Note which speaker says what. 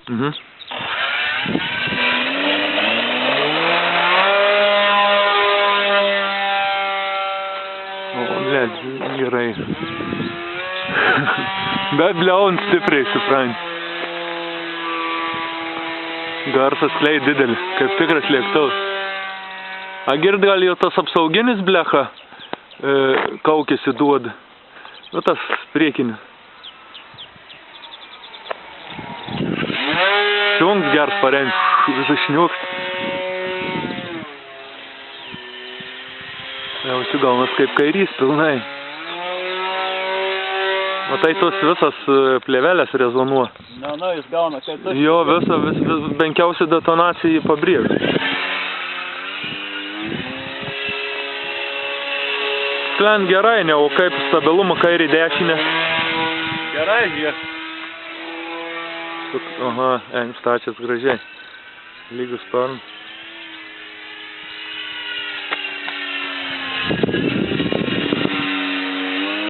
Speaker 1: Mhm. O, blėt, gerai. Bet bliaun stipriai, suprant. Garsas klei didelis, kaip tikras lėktuvas. A gird gal jau tas apsauginis blecha kaukėsi duoda. Nu tas priekinis. Šunks gers parengs, visas šniuks. Jaučiu gaunas kaip kairys pilnai. O tai tos visas plėvelės rezonuo.
Speaker 2: Na, jis gauna kaip tas.
Speaker 1: Jo, vis benkiausia detonacija pabrėž. Sklen gerai, ne, o kaip stabilumą kairį dešinę?
Speaker 2: Gerai, jie.
Speaker 1: Aha, stačias gražiai. Lygus sparnas.